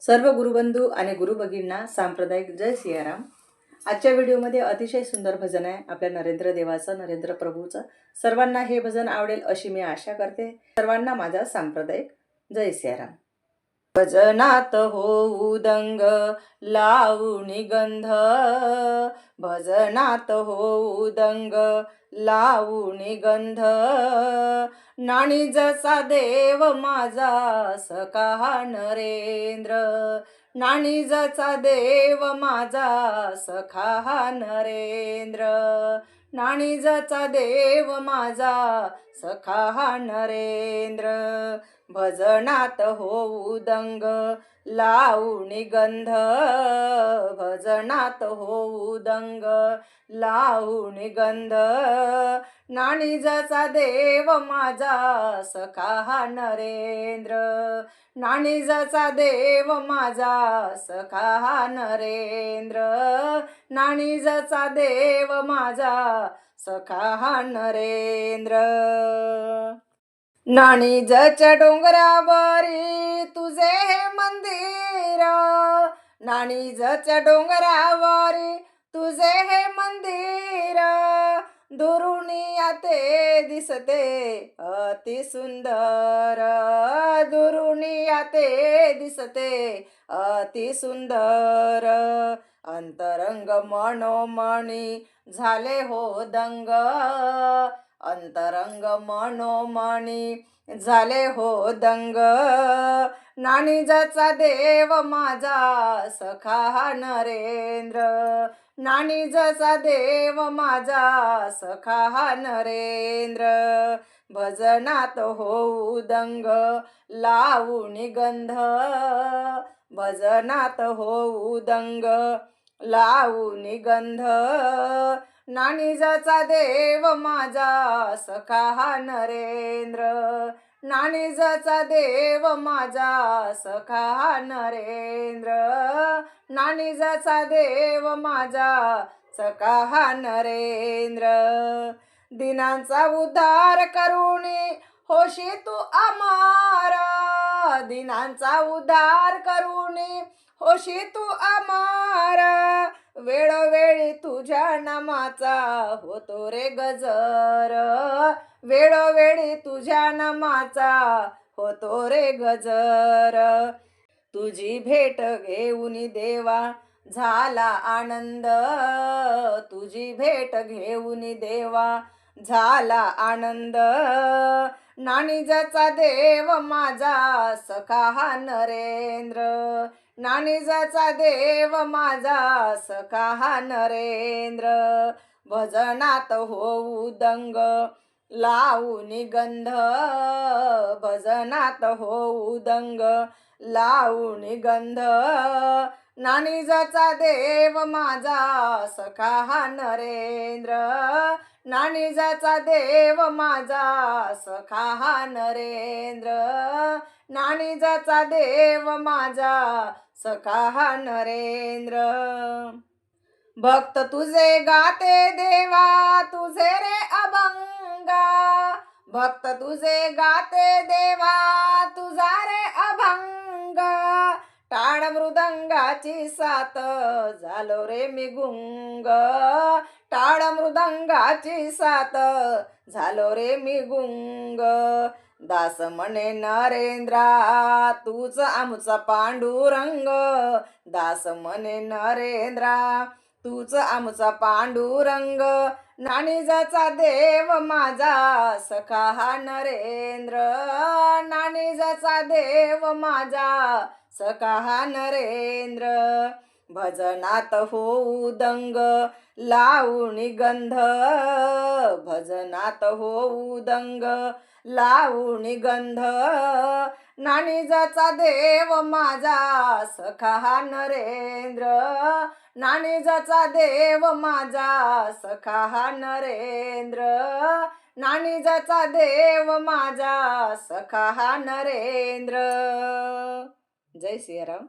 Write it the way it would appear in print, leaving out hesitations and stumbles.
सर्व गुरुबंधू आणि गुरुभगिनींना सांप्रदायिक जय सियाराम। आजच्या व्हिडिओमध्ये अतिशय सुंदर भजन आहे आपल्या नरेंद्र देवाचं, नरेंद्र प्रभूचं। सर्वांना हे भजन आवडेल अशी मी आशा करते। सर्वांना माझा सांप्रदायिक जय सियाराम। भजनात होऊ दंग लावूनी गंध, भजनात होऊ दंग लावूनी गंध, नाणी जसा देव माझा सखा नरेंद्र, नाणी जसा देव माझा सखा नरेंद्र, नाणी जसा देव माझा सखा नरेंद्र, भजनात होऊ दंग लावूनी गंध, भजनात होऊ दंग लावूनी गंध, नाणी जसा देव माझा सखा नरेंद्र, नाणी जसा देव माझा सखा नरेंद्र, नाणी जसा देव माझा सखा नरेंद्र। नाणीजच्या डोंगरावरी तुझे हे मंदिर, नाणीजच्या डोंगरावरी तुझे हे मंदिर, दुरून याते दिसते अति सुंदर, दुरून याते दिसते अति सुंदर, अंतरंग मनोमणी झाले हो दंग, अंतरंग मनोमणी झाले हो दंग, नाणी जसा देव माझा सखा नरेंद्र, नाणी जसा देव माझा सखा नरेंद्र, भजनात होऊ दंग लावूनी गंध, भजनात होऊ दंग लावूनी गंध, नाणी जसा देव माझा सखा नरेंद्र, नाणी जसा देव माझा सखा नरेंद्र, नाणी जसा देव माझा सखा नरेंद्र, दिनांचा उद्धार करुणी होशी तू अमारा, दिनांचा उद्धार करुणी होशी तू अमारा, वेळोवेळी तुझ्या नामाचा होतो रे गजर, वेळोवेळी तुझ्या नामाचा होतो रे गजर, तुझी भेट घेऊन देवा झाला आनंद, तुझी भेट घेऊन देवा झाला आनंद, नाणी जसा देव माझा सखा नरेंद्र, नाणी जसा देव माझा सखा नरेंद्र, भजनात होऊ दंग लावूनी गंध, भजनात होऊ दंग लावूनी गंध, नाणी जसा देव माझा सखा नरेंद्र, नाणी जसा देव माझा सखा नरेंद्र, नाणी जसा देव माझा सखा नरेंद्र, भक्त तुझे गाते देवा तुझे रे अभंगा, भक्त तुझे गाते देवा तुझा रे अभंगा, टाळ मृदंगाची साथ झालो रे मी गुंग, टाळ मृदंगाची साथ झालो रे मी गुंग, दास म्हणे नरेंद्रा तूच आमचा पांडुरंग, दास म्हणे नरेंद्रा तूच आमचा पांडुरंग, नाणी जसा देव माझा सखा नरेंद्र, नाणी जसा देव माझा सखा नरेंद्र, भजनात होऊ दंग लावूनी गंध, भजनात होऊ दंग लावूनी गंध, नाणी जसा देव माझा सखा नरेंद्र, नाणी जसा देव माझा सखा नरेंद्र, नाणी जसा देव माझा सखा नरेंद्र। जय सियाराम।